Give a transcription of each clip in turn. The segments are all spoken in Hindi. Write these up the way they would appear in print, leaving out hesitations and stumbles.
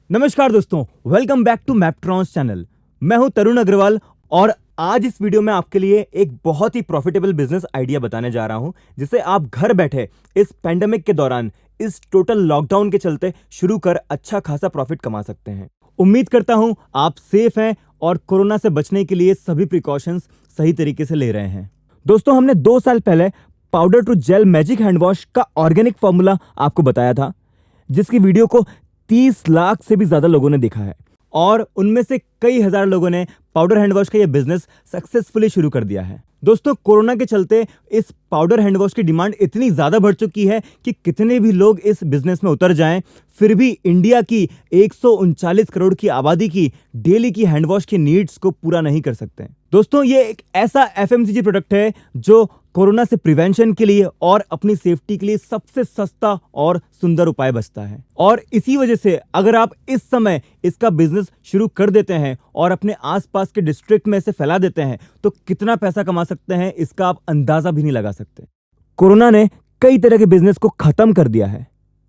नमस्कार दोस्तों, वेलकम बैक टू मैपट्रॉन्स चैनल। मैं हूं तरुण अग्रवाल और आज इस वीडियो में आपके लिए एक बहुत ही प्रॉफिटेबल बिजनेस आइडिया बताने जा रहा हूं जिसे आप घर बैठे इस पेंडेमिक के दौरान इस टोटल लॉकडाउन के चलते शुरू कर अच्छा खासा प्रॉफिट कमा सकते हैं। उम्मीद करता हूं आप सेफ हैं और कोरोना से बचने के लिए सभी प्रिकॉशंस सही तरीके से ले रहे हैं। दोस्तों, हमने 2 साल पहले powder to gel magic hand wash का ऑर्गेनिक फॉर्मूला आपको बताया था, जिसकी वीडियो को 30 लाख से भी ज्यादा लोगों ने देखा है और उनमें से कई हजार लोगों ने पाउडर हैंड वॉश का यह बिजनेस सक्सेसफुली शुरू कर दिया है। दोस्तों, कोरोना के चलते इस पाउडर हैंड वॉश की डिमांड इतनी ज्यादा बढ़ चुकी है कि कितने भी लोग इस बिजनेस में उतर जाएं, फिर भी इंडिया की 139 करोड़ की आबादी की डेली की हैंड वॉश की नीड्स को पूरा नहीं कर सकते। दोस्तों, ये एक ऐसा एफएमसीजी प्रोडक्ट है जो कोरोना से प्रिवेंशन के लिए और अपनी सेफ्टी के लिए सबसे सस्ता और सुंदर उपाय बचता है। और इसी वजह से अगर आप इस समय इसका बिजनेस शुरू कर देते हैं और अपने आसपास के डिस्ट्रिक्ट में इसे फैला देते हैं तो कितना पैसा कमा सकते हैं इसका आप अंदाजा भी नहीं लगा सकते। कोरोना ने कई तरह के बिजनेस को खत्म कर दिया है,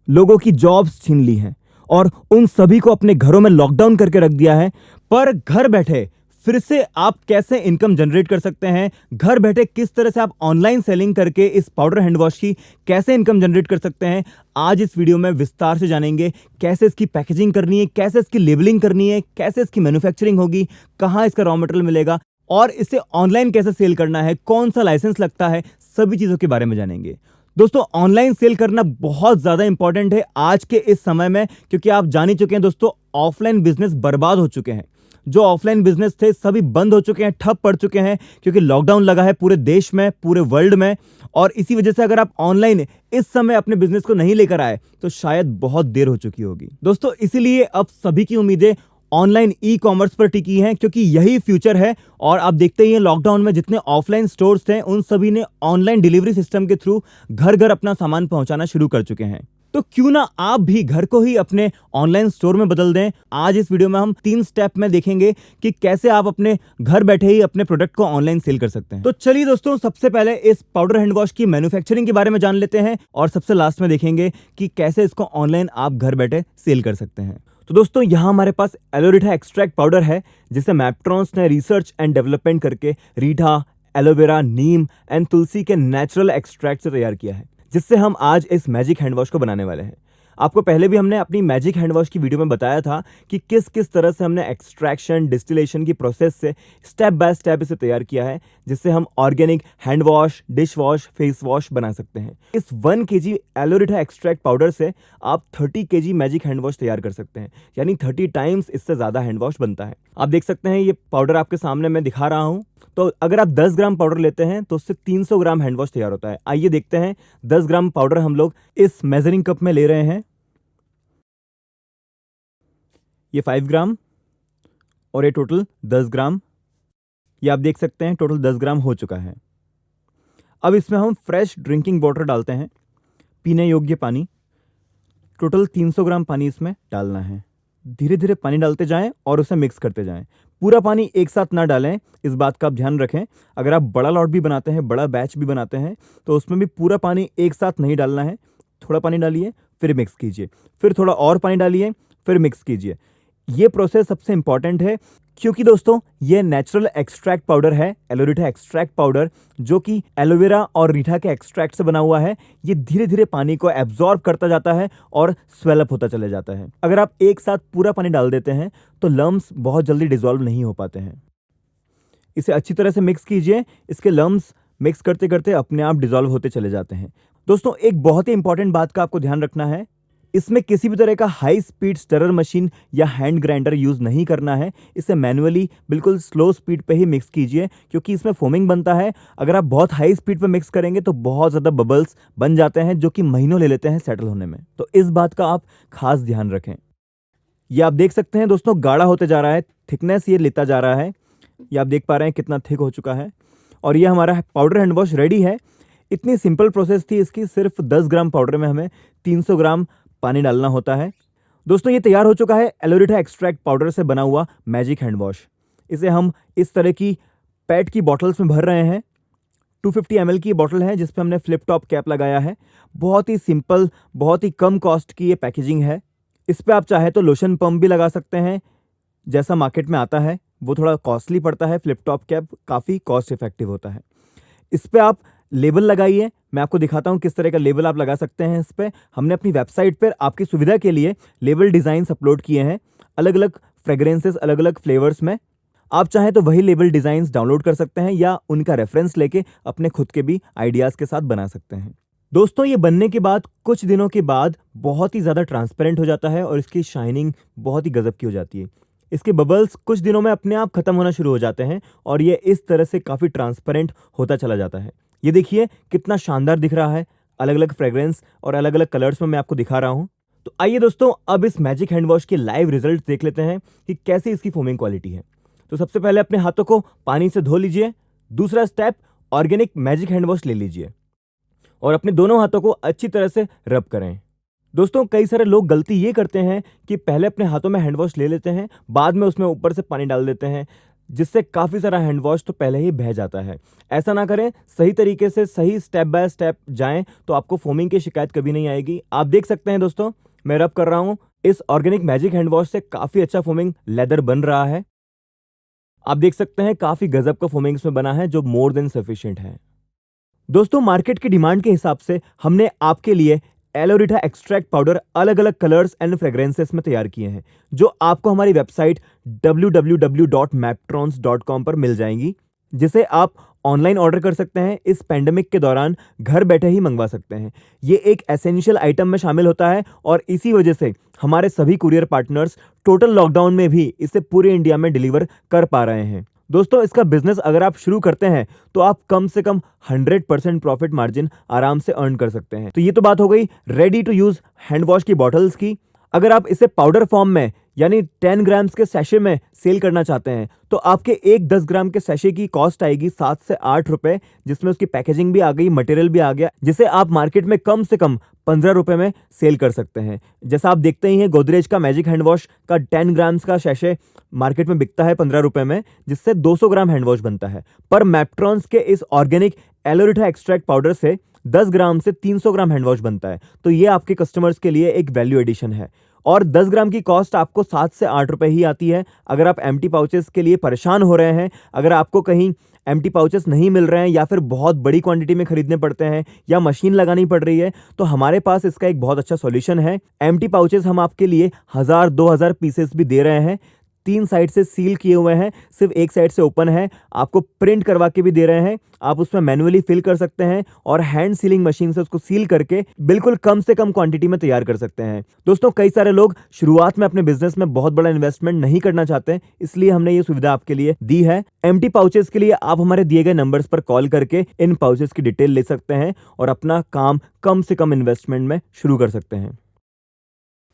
लोगों की जॉब्स छीन ली हैं और उन सभी को अपने घरों में लॉकडाउन करके रख दिया है। पर घर बैठे फिर से आप कैसे इनकम जनरेट कर सकते हैं, घर बैठे किस तरह से आप ऑनलाइन सेलिंग करके इस पाउडर हैंड वॉश की कैसे इनकम जनरेट कर सकते हैं, आज इस वीडियो में विस्तार से जानेंगे। कैसे इसकी पैकेजिंग करनी है, कैसे इसकी लेबलिंग करनी है, कैसे इसकी मैन्युफैक्चरिंग होगी, कहां इसका रॉ मटेरियल मिलेगा और इसे ऑनलाइन कैसे सेल करना है, कौन सा लाइसेंस लगता है, सभी चीजों के बारे में जानेंगे। दोस्तों, ऑनलाइन सेल करना बहुत ज्यादा इंपॉर्टेंट है आज के इस समय में, क्योंकि आप जान ही चुके हैं दोस्तों, ऑफलाइन बिजनेस बर्बाद हो चुके हैं। जो ऑफलाइन बिजनेस थे सभी बंद हो चुके हैं, ठप पड़ चुके हैं, क्योंकि लॉकडाउन लगा है पूरे देश में, पूरे वर्ल्ड में। और इसी वजह से अगर आप ऑनलाइन इस समय अपने बिजनेस को नहीं लेकर आए तो शायद बहुत देर हो चुकी होगी। दोस्तों, इसीलिए अब सभी की उम्मीदें ऑनलाइन ई कॉमर्स पर टिकी हैं, क्योंकि यही फ्यूचर है। और आप देखते ही हैं लॉकडाउन में जितने ऑफलाइन स्टोर्स थे उन सभी ने ऑनलाइन डिलीवरी सिस्टम के थ्रू घर घर अपना सामान पहुंचाना शुरू कर चुके हैं। तो क्यों ना आप भी घर को ही अपने ऑनलाइन स्टोर में बदल दें। आज इस वीडियो में हम 3 स्टेप में देखेंगे कि कैसे आप अपने घर बैठे ही अपने प्रोडक्ट को ऑनलाइन सेल कर सकते हैं। तो चलिए दोस्तों, सबसे पहले इस पाउडर हैंड वॉश की मैन्युफैक्चरिंग के बारे में जान लेते हैं और सबसे लास्ट में देखेंगे कि कैसे इसको ऑनलाइन आप घर बैठे सेल कर सकते हैं। तो दोस्तों, यहां हमारे पास एलोरीठा एक्सट्रैक्ट पाउडर है, जिसे मैपट्रॉन्स ने रिसर्च एंड डेवलपमेंट करके रीठा, एलोवेरा, नीम एंड तुलसी के नेचुरल एक्सट्रैक्ट से तैयार किया है, जिससे हम आज इस मैजिक हैंड वॉश को बनाने वाले हैं। आपको पहले भी हमने अपनी मैजिक हैंड वॉश की वीडियो में बताया था कि किस किस तरह से हमने एक्सट्रैक्शन, डिस्टिलेशन की प्रोसेस से स्टेप बाय स्टेप इसे तैयार किया है, जिससे हम organic hand wash, dish wash, face wash बना सकते हैं। इस 1 kg एलोरीठा एक्सट्रैक्ट पाउडर से आप 30 kg मैजिक हैंड वॉश तैयार कर सकते हैं, यानी 30 टाइम्स इससे ज़्यादा हैंड वॉश बनता है। आप देख सकते हैं ये पाउडर आपके सामने मैं दिखा रहा हूँ। तो अगर आप 10 ग्राम पाउडर लेते हैं तो उससे 300 ग्राम हैंड वॉश तैयार होता है। आइए देखते हैं। 10 ग्राम पाउडर हम लोग इस मेजरिंग कप में ले रहे हैं। ये 5 ग्राम और ये टोटल 10 ग्राम। ये आप देख सकते हैं टोटल 10 ग्राम हो चुका है। अब इसमें हम फ्रेश ड्रिंकिंग वाटर डालते हैं, पीने योग्य पानी। टोटल 300 ग्राम पानी इसमें डालना है। धीरे धीरे पानी डालते जाएं और उसे मिक्स करते जाएं। पूरा पानी एक साथ ना डालें, इस बात का आप ध्यान रखें। अगर आप बड़ा लॉट भी बनाते हैं, बड़ा बैच भी बनाते हैं, तो उसमें भी पूरा पानी एक साथ नहीं डालना है। थोड़ा पानी डालिए, फिर मिक्स कीजिए, फिर थोड़ा और पानी डालिए, फिर मिक्स कीजिए। ये प्रोसेस सबसे इंपॉर्टेंट है, क्योंकि दोस्तों ये नेचुरल एक्सट्रैक्ट पाउडर है, एलोरीठा एक्सट्रैक्ट पाउडर, जो कि एलोवेरा और रीठा के एक्सट्रैक्ट से बना हुआ है। ये धीरे धीरे पानी को एब्जॉर्ब करता जाता है और स्वेलअप होता चला जाता है। अगर आप एक साथ पूरा पानी डाल देते हैं तो लम्स बहुत जल्दी डिसॉल्व नहीं हो पाते हैं। इसे अच्छी तरह से मिक्स कीजिए। इसके लम्स मिक्स करते करते अपने आप डिसॉल्व होते चले जाते हैं। दोस्तों, एक बहुत ही इंपॉर्टेंट बात का आपको ध्यान रखना है, इसमें किसी भी तरह का हाई स्पीड स्टरर मशीन या हैंड ग्राइंडर यूज नहीं करना है। इसे मैनुअली बिल्कुल स्लो स्पीड पे ही मिक्स कीजिए, क्योंकि इसमें फोमिंग बनता है। अगर आप बहुत हाई स्पीड पे मिक्स करेंगे तो बहुत ज़्यादा बबल्स बन जाते हैं, जो कि महीनों ले लेते हैं सेटल होने में। तो इस बात का आप खास ध्यान रखें। ये आप देख सकते हैं दोस्तों, गाढ़ा होते जा रहा है, थिकनेस ये लेता जा रहा है। ये आप देख पा रहे हैं कितना थिक हो चुका है और ये हमारा पाउडर हैंड वॉश रेडी है। इतनी सिंपल प्रोसेस थी इसकी। सिर्फ 10 ग्राम पाउडर में हमें 300 ग्राम पानी डालना होता है। दोस्तों, ये तैयार हो चुका है एलोरीठा एक्सट्रैक्ट पाउडर से बना हुआ मैजिक हैंड वॉश। इसे हम इस तरह की पेट की बॉटल्स में भर रहे हैं। 250 ml की बॉटल है, जिस पे हमने फ्लिप टॉप कैप लगाया है। बहुत ही सिंपल, बहुत ही कम कॉस्ट की ये पैकेजिंग है। इस पे आप चाहे तो लोशन पंप भी लगा सकते हैं, जैसा मार्केट में आता है। वो थोड़ा कॉस्टली पड़ता है, फ्लिप टॉप कैप काफ़ी कॉस्ट इफेक्टिव होता है। इस पे आप लेबल लगाइए। मैं आपको दिखाता हूँ किस तरह का लेबल आप लगा सकते हैं इस पे। हमने अपनी वेबसाइट पर आपकी सुविधा के लिए लेबल डिज़ाइंस अपलोड किए हैं, अलग अलग फ्रेग्रेंसेस, अलग अलग फ्लेवर्स में। आप चाहें तो वही लेबल डिज़ाइंस डाउनलोड कर सकते हैं या उनका रेफरेंस लेके अपने खुद के भी आइडियाज़ के साथ बना सकते हैं। दोस्तों, ये बनने के बाद कुछ दिनों के बाद बहुत ही ज़्यादा ट्रांसपेरेंट हो जाता है और इसकी शाइनिंग बहुत ही गजब की हो जाती है। इसके बबल्स कुछ दिनों में अपने आप खत्म होना शुरू हो जाते हैं और ये इस तरह से काफ़ी ट्रांसपेरेंट होता चला जाता है। ये देखिए कितना शानदार दिख रहा है। अलग अलग फ्रेग्रेंस और अलग अलग कलर्स में मैं आपको दिखा रहा हूँ। तो आइए दोस्तों, अब इस मैजिक हैंड वॉश के लाइव रिजल्ट देख लेते हैं कि कैसी इसकी फोमिंग क्वालिटी है। तो सबसे पहले अपने हाथों को पानी से धो लीजिए। दूसरा step, organic magic hand wash ले लीजिए और अपने दोनों हाथों को अच्छी तरह से रब करें। दोस्तों, कई सारे लोग गलती ये करते हैं कि पहले अपने हाथों में हैंड वॉश ले लेते हैं, बाद में उसमें ऊपर से पानी डाल देते हैं, जिससे काफ़ी सारा हैंड वॉश तो पहले ही बह जाता है। ऐसा ना करें, सही तरीके से सही स्टेप बाय स्टेप जाएं तो आपको फोमिंग की शिकायत कभी नहीं आएगी। आप देख सकते हैं दोस्तों, मैं रब कर रहा हूँ। इस ऑर्गेनिक मैजिक हैंड वॉश से काफ़ी अच्छा फोमिंग लेदर बन रहा है। आप देख सकते हैं काफ़ी गजब का फोमिंग इसमें बना है, जो मोर देन सफिशिएंट है। दोस्तों, मार्केट की डिमांड के हिसाब से हमने आपके लिए एलोरिटा एक्सट्रैक्ट पाउडर अलग अलग कलर्स एंड फ्रेग्रेंसेस में तैयार किए हैं, जो आपको हमारी वेबसाइट www.maptrons.com पर मिल जाएंगी, जिसे आप ऑनलाइन ऑर्डर कर सकते हैं। इस पेंडेमिक के दौरान घर बैठे ही मंगवा सकते हैं। ये एक एसेंशियल आइटम में शामिल होता है और इसी वजह से हमारे सभी कुरियर पार्टनर्स टोटल लॉकडाउन में भी इसे पूरे इंडिया में डिलीवर कर पा रहे हैं। दोस्तों, इसका बिजनेस अगर आप शुरू करते हैं तो आप कम से कम 100% प्रॉफिट मार्जिन आराम से अर्न कर सकते हैं। तो ये तो बात हो गई ready to use hand wash की बॉटल्स की। अगर आप इसे पाउडर फॉर्म में यानी 10 ग्राम्स के सैशे में सेल करना चाहते हैं तो आपके एक 10 ग्राम के सैशे की कॉस्ट आएगी 7 से 8 रुपए, जिसमें उसकी पैकेजिंग भी आ गई, मटेरियल भी आ गया, जिसे आप मार्केट में कम से कम 15 रुपए में सेल कर सकते हैं। जैसा आप देखते ही हैं, गोदरेज का मैजिक हैंड वॉश का 10 ग्राम्स का सैशे मार्केट में बिकता है 15 रुपए में, जिससे 200 ग्राम हैंड वॉश बनता है। पर मैप्ट्रॉन्स के इस ऑर्गेनिक एलोरिटा एक्सट्रैक्ट पाउडर से 10 ग्राम से 300 ग्राम हैंड वॉश बनता है। तो ये आपके कस्टमर्स के लिए एक वैल्यू एडिशन है और 10 ग्राम की कॉस्ट आपको 7 से 8 रुपए ही आती है। अगर आप एम्प्टी पाउचेस के लिए परेशान हो रहे हैं, अगर आपको कहीं एम्प्टी पाउचेस नहीं मिल रहे हैं या फिर बहुत बड़ी क्वांटिटी में खरीदने पड़ते हैं या मशीन लगानी पड़ रही है, तो हमारे पास इसका एक बहुत अच्छा सॉल्यूशन है। एम्प्टी पाउचेस हम आपके लिए 1000-2000 पीसेस भी दे रहे हैं। 3 साइड से सील किए हुए हैं, सिर्फ एक साइड से ओपन है। आपको प्रिंट करवा के भी दे रहे हैं। आप उसमें मैन्युअली फिल कर सकते हैं और हैंड सीलिंग मशीन से उसको सील करके बिल्कुल कम से कम क्वांटिटी में तैयार कर सकते हैं। दोस्तों, कई सारे लोग शुरुआत में अपने बिजनेस में बहुत बड़ा इन्वेस्टमेंट नहीं करना चाहते, इसलिए हमने ये सुविधा आपके लिए दी है। एम्प्टी पाउचेस के लिए आप हमारे दिए गए नंबर्स पर कॉल करके इन पाउचेस की डिटेल ले सकते हैं और अपना काम कम से कम इन्वेस्टमेंट में शुरू कर सकते हैं।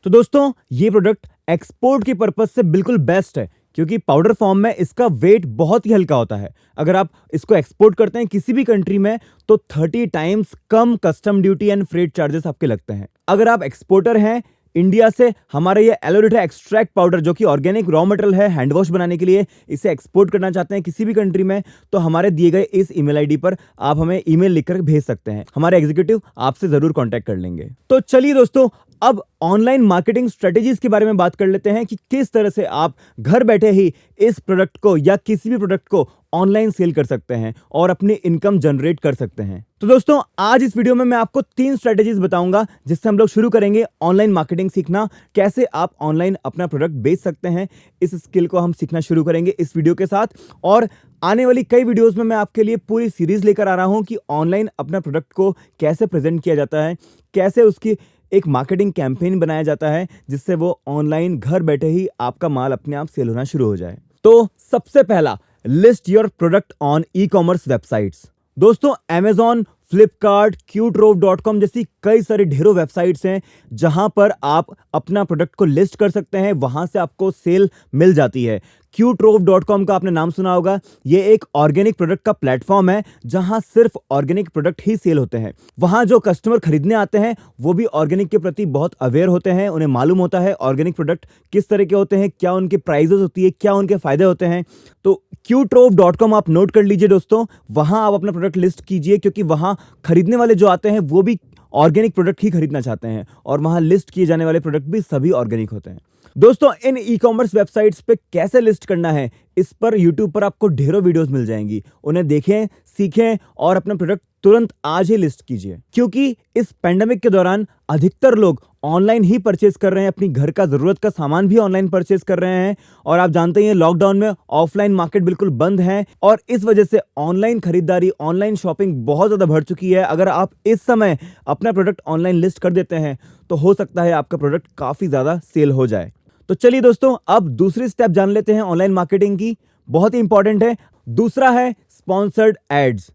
तो दोस्तों, ये प्रोडक्ट एक्सपोर्ट के पर्पज से बिल्कुल बेस्ट है, क्योंकि पाउडर फॉर्म में इसका वेट बहुत ही हल्का होता है। अगर आप इसको एक्सपोर्ट करते हैं किसी भी कंट्री में तो 30 times come custom duty and freight charges आपके लगते हैं। अगर आप एक्सपोर्टर हैं इंडिया से, हमारे ये एलोरिटा एक्सट्रैक्ट पाउडर जो कि ऑर्गेनिक रॉ मटेरियल है हैंड वॉश बनाने के लिए, इसे एक्सपोर्ट करना चाहते हैं किसी भी कंट्री में, तो हमारे दिए गए इस ईमेल आईडी पर आप हमें ईमेल लिखकर भेज सकते हैं। हमारे एग्जीक्यूटिव आपसे जरूर कांटेक्ट कर लेंगे। तो चलिए दोस्तों, अब ऑनलाइन मार्केटिंग स्ट्रेटेजीज के बारे में बात कर लेते हैं कि किस तरह से आप घर बैठे ही इस प्रोडक्ट को या किसी भी प्रोडक्ट को ऑनलाइन सेल कर सकते हैं और अपनी इनकम जनरेट कर सकते हैं। तो दोस्तों, आज इस वीडियो में मैं आपको 3 स्ट्रेटेजीज बताऊंगा जिससे हम लोग शुरू करेंगे ऑनलाइन मार्केटिंग सीखना। कैसे आप ऑनलाइन अपना प्रोडक्ट बेच सकते हैं, इस स्किल को हम सीखना शुरू करेंगे इस वीडियो के साथ। और आने वाली कई वीडियोस में मैं आपके लिए पूरी सीरीज लेकर आ रहा हूं कि ऑनलाइन अपना प्रोडक्ट को कैसे प्रेजेंट किया जाता है, कैसे उसकी एक मार्केटिंग कैंपेन बनाया जाता है जिससे वो ऑनलाइन घर बैठे ही आपका माल अपने आप सेल होना शुरू हो जाए। तो सबसे पहला, list your product on e commerce websites. दोस्तों, Amazon, फ्लिपकार्ट, Qtrove.com जैसी कई सारी ढेरों वेबसाइट्स हैं जहां पर आप अपना प्रोडक्ट को लिस्ट कर सकते हैं, वहां से आपको सेल मिल जाती है। Qtrove.com का आपने नाम सुना होगा। ये एक ऑर्गेनिक प्रोडक्ट का प्लेटफॉर्म है जहां सिर्फ ऑर्गेनिक प्रोडक्ट ही सेल होते हैं। वहां जो कस्टमर खरीदने आते हैं वो भी ऑर्गेनिक के प्रति बहुत अवेयर होते हैं, उन्हें मालूम होता है ऑर्गेनिक प्रोडक्ट किस तरह के होते हैं, क्या उनके प्राइजेस होती है, क्या उनके फायदे होते हैं। तो Qtrove.com आप नोट कर लीजिए दोस्तों, वहां आप अपना प्रोडक्ट लिस्ट कीजिए, क्योंकि वहां खरीदने वाले जो आते हैं वो भी ऑर्गेनिक प्रोडक्ट ही खरीदना चाहते हैं और वहां लिस्ट किए जाने वाले प्रोडक्ट भी सभी ऑर्गेनिक होते हैं। दोस्तों, इन ई कॉमर्स वेबसाइट्स पे कैसे लिस्ट करना है, इस पर यूट्यूब पर आपको ढेरों वीडियोस मिल जाएंगी। उन्हें देखें, सीखें और अपना प्रोडक्ट तुरंत आज ही लिस्ट कीजिए, क्योंकि इस पेंडेमिक के दौरान अधिकतर लोग ऑनलाइन ही परचेज कर रहे हैं। अपनी घर का जरूरत का सामान भी ऑनलाइन परचेज कर रहे हैं और आप जानते हैं लॉकडाउन में ऑफलाइन मार्केट बिल्कुल बंद है और इस वजह से ऑनलाइन खरीदारी, ऑनलाइन शॉपिंग बहुत ज्यादा बढ़ चुकी है। अगर आप इस समय अपना प्रोडक्ट ऑनलाइन लिस्ट कर देते हैं तो हो सकता है आपका प्रोडक्ट काफी ज्यादा सेल हो जाए। तो चलिए दोस्तों, अब दूसरी स्टेप जान लेते हैं ऑनलाइन मार्केटिंग की, बहुत ही इंपॉर्टेंट है। दूसरा है स्पॉन्सर्ड एड्स।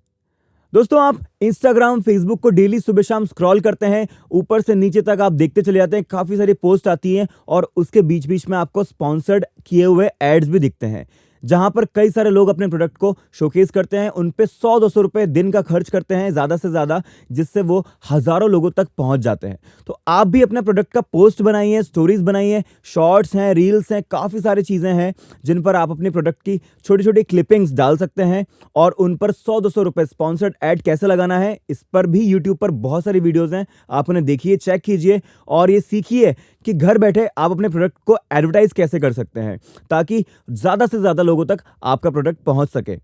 दोस्तों, आप इंस्टाग्राम, फेसबुक को डेली सुबह शाम स्क्रॉल करते हैं, ऊपर से नीचे तक आप देखते चले जाते हैं, काफी सारी पोस्ट आती हैं और उसके बीच बीच में आपको स्पॉन्सर्ड किए हुए एड्स भी दिखते हैं, जहां पर कई सारे लोग अपने प्रोडक्ट को शोकेस करते हैं। उन पे 100-200 रुपए दिन का खर्च करते हैं ज्यादा से ज्यादा, जिससे वो हजारों लोगों तक पहुंच जाते हैं। तो आप भी अपने प्रोडक्ट का पोस्ट बनाइए, स्टोरीज बनाइए, शॉर्ट्स हैं, रील्स हैं, काफी सारी चीजें हैं जिन पर आप अपने प्रोडक्ट की छोटी छोटी क्लिपिंग्स डाल सकते हैं और उन पर 100-200 रुपए स्पॉन्सर्ड एड कैसे लगाना है, इस पर भी यूट्यूब पर बहुत सारी वीडियोज हैं। आप उन्हें देखिए, चेक कीजिए और ये सीखिए कि घर बैठे आप अपने प्रोडक्ट को एडवर्टाइज कैसे कर सकते हैं ताकि ज्यादा से ज्यादा लोगों तक आपका प्रोडक्ट पहुंच सके।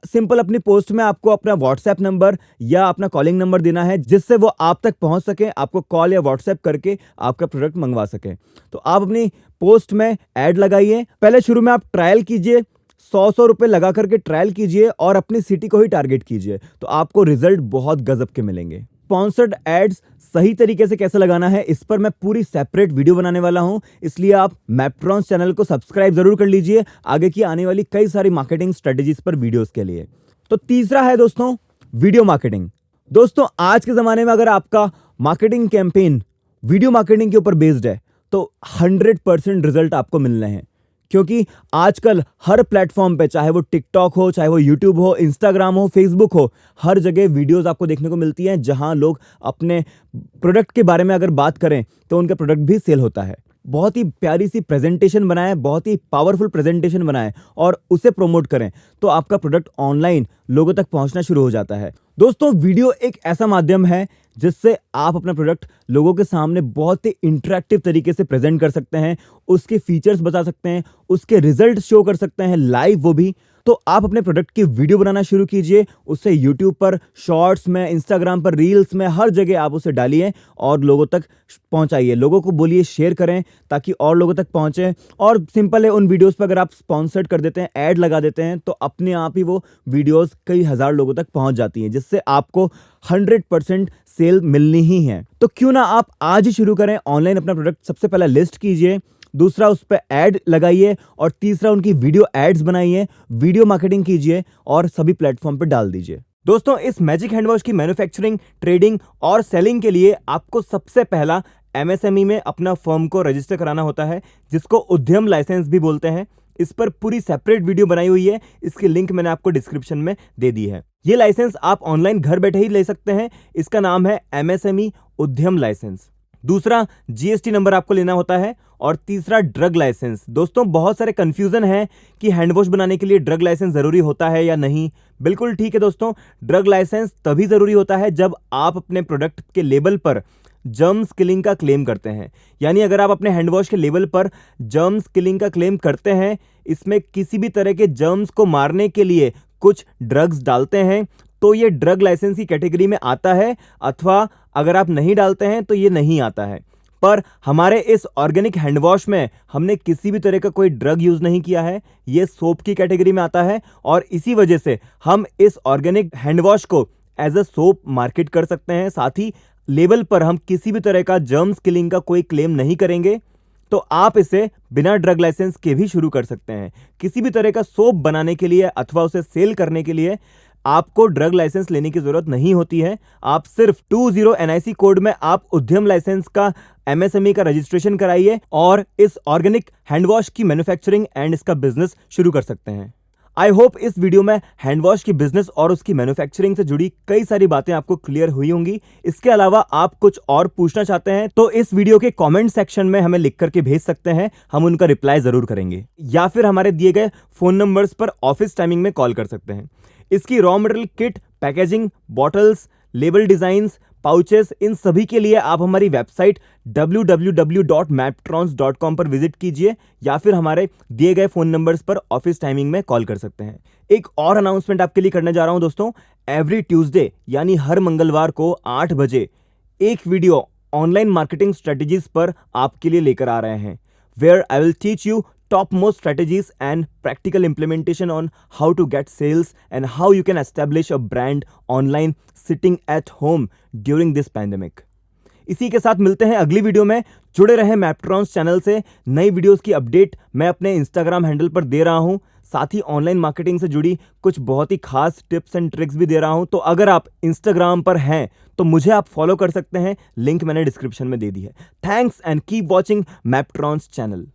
सिंपल, अपनी पोस्ट में आपको अपना व्हाट्सएप नंबर या अपना कॉलिंग नंबर देना है, जिससे वो आप तक पहुंच सके, आपको कॉल या व्हाट्सएप करके आपका प्रोडक्ट मंगवा सके। तो आप अपनी पोस्ट में ऐड लगाइए। पहले शुरू में आप ट्रायल कीजिए, 100 रुपए लगा करके ट्रायल कीजिए और अपनी सिटी को ही टारगेट कीजिए, तो आपको रिजल्ट बहुत गजब के मिलेंगे। स्पॉन्सर्ड एड्स सही तरीके से कैसे लगाना है, इस पर मैं पूरी सेपरेट वीडियो बनाने वाला हूं, इसलिए आप मैपट्रॉन्स चैनल को सब्सक्राइब जरूर कर लीजिए आगे की आने वाली कई सारी मार्केटिंग स्ट्रेटेजीज पर वीडियोस के लिए। तो तीसरा है दोस्तों वीडियो मार्केटिंग। दोस्तों, आज के जमाने में अगर आपका मार्केटिंग कैंपेन वीडियो मार्केटिंग के ऊपर बेस्ड है तो 100% रिजल्ट आपको मिलने हैं, क्योंकि आजकल हर प्लेटफॉर्म पे, चाहे वो टिकटॉक हो, चाहे वो यूट्यूब हो, इंस्टाग्राम हो, फेसबुक हो, हर जगह वीडियोस आपको देखने को मिलती हैं जहां लोग अपने प्रोडक्ट के बारे में अगर बात करें तो उनका प्रोडक्ट भी सेल होता है। बहुत ही प्यारी सी प्रेजेंटेशन बनाएं, बहुत ही पावरफुल प्रेजेंटेशन बनाएं और उसे प्रमोट करें तो आपका प्रोडक्ट ऑनलाइन लोगों तक पहुंचना शुरू हो जाता है। दोस्तों, वीडियो एक ऐसा माध्यम है जिससे आप अपना प्रोडक्ट लोगों के सामने बहुत ही इंटरेक्टिव तरीके से प्रेजेंट कर सकते हैं, उसके फीचर्स बता सकते हैं, उसके रिजल्ट शो कर सकते हैं लाइव, वो भी। तो आप अपने प्रोडक्ट की वीडियो बनाना शुरू कीजिए, उससे यूट्यूब पर शॉर्ट्स में, इंस्टाग्राम पर रील्स में, हर जगह आप उसे डालिए और लोगों तक पहुंचाइए। लोगों को बोलिए शेयर करें ताकि और लोगों तक पहुंचे। और सिंपल है, उन वीडियोस पर अगर आप स्पॉन्सर्ड कर देते हैं, ऐड लगा देते हैं, तो अपने आप ही वो वीडियोस कई हजार लोगों तक पहुंच जाती हैं, जिससे आपको 100% सेल मिलनी ही है। तो क्यों ना आप आज ही शुरू करें ऑनलाइन अपना प्रोडक्ट सबसे पहले लिस्ट कीजिए, दूसरा उस पर ऐड लगाइए और तीसरा उनकी वीडियो एड्स बनाइए, वीडियो मार्केटिंग कीजिए और सभी प्लेटफॉर्म पर डाल दीजिए। दोस्तों, इस मैजिक हैंड वॉश की मैन्युफैक्चरिंग, ट्रेडिंग और सेलिंग के लिए आपको सबसे पहला एमएसएमई में अपना फर्म को रजिस्टर कराना होता है, जिसको उद्यम लाइसेंस भी बोलते हैं। इस पर पूरी सेपरेट वीडियो बनाई हुई है, इसकी लिंक मैंने आपको डिस्क्रिप्शन में दे दी है। ये लाइसेंस आप ऑनलाइन घर बैठे ही ले सकते हैं। इसका नाम है एमएसएमई उद्यम लाइसेंस। दूसरा, जीएसटी नंबर आपको लेना होता है और तीसरा, ड्रग लाइसेंस। दोस्तों, बहुत सारे कंफ्यूजन है कि हैंड वॉश बनाने के लिए ड्रग लाइसेंस जरूरी होता है या नहीं। बिल्कुल ठीक है दोस्तों, ड्रग लाइसेंस तभी जरूरी होता है जब आप अपने प्रोडक्ट के लेबल पर जर्म्स किलिंग का क्लेम करते हैं। यानी अगर आप अपने हैंड वॉश के लेबल पर जर्म्स किलिंग का क्लेम करते हैं, इसमें किसी भी तरह के जर्म्स को मारने के लिए कुछ ड्रग्स डालते हैं, तो ये ड्रग लाइसेंस की कैटेगरी में आता है, अथवा अगर आप नहीं डालते हैं तो ये नहीं आता है। पर हमारे इस ऑर्गेनिक हैंड वॉश में हमने किसी भी तरह का कोई ड्रग यूज नहीं किया है, ये सोप की कैटेगरी में आता है और इसी वजह से हम इस ऑर्गेनिक हैंड वॉश को एज अ सोप मार्केट कर सकते हैं। साथ ही लेबल पर हम किसी भी तरह का जर्म्स किलिंग का कोई क्लेम नहीं करेंगे, तो आप इसे बिना ड्रग लाइसेंस के भी शुरू कर सकते हैं। किसी भी तरह का सोप बनाने के लिए अथवा उसे सेल करने के लिए आपको ड्रग लाइसेंस लेने की जरूरत नहीं होती है। आप सिर्फ 20 NIC कोड में आप उद्यम लाइसेंस का एमएसएमई का रजिस्ट्रेशन कराइए और इस ऑर्गेनिक हैंड वॉश की मैन्युफैक्चरिंग एंड इसका बिजनेस शुरू कर सकते हैं। आई होप इस वीडियो में हैंड वॉश की बिजनेस और उसकी मैन्युफैक्चरिंग से जुड़ी कई सारी बातें आपको क्लियर हुई होंगी। इसके अलावा आप कुछ और पूछना चाहते हैं तो इस वीडियो के कमेंट सेक्शन में हमें लिख करके भेज सकते हैं, हम उनका रिप्लाई जरूर करेंगे, या फिर हमारे दिए गए फोन नंबर्स पर ऑफिस टाइमिंग में कॉल कर सकते हैं। इसकी raw material kit, packaging, bottles, label designs, pouches, इन सभी के लिए आप हमारी वेबसाइट www.maptrons.com पर विजिट कीजिए या फिर हमारे दिए गए फोन नंबर्स पर ऑफिस टाइमिंग में कॉल कर सकते हैं। एक और अनाउंसमेंट आपके लिए करने जा रहा हूं दोस्तों। एवरी ट्यूसडे यानी हर मंगलवार को 8 बजे एक वीडियो ऑनलाइन मार्केटिंग स्ट्रेटेजीज पर आपके लिए लेकर आ रहे हैं, where I will teach you topmost strategies and practical implementation on how to get sales and how you can establish a brand online sitting at home during this pandemic। इसी के साथ मिलते हैं अगली वीडियो में। जुड़े रहें मैपट्रॉन्स चैनल से। नई वीडियोस की अपडेट मैं अपने इंस्टाग्राम हैंडल पर दे रहा हूं, साथ ही ऑनलाइन मार्केटिंग से जुड़ी कुछ बहुत ही खास टिप्स एंड ट्रिक्स भी दे रहा हूं। तो अगर आप इंस्टाग्राम पर हैं तो मुझे आप फॉलो कर सकते हैं, लिंक मैंने डिस्क्रिप्शन में दे दी है। Thanks and keep watching Maptrons channel.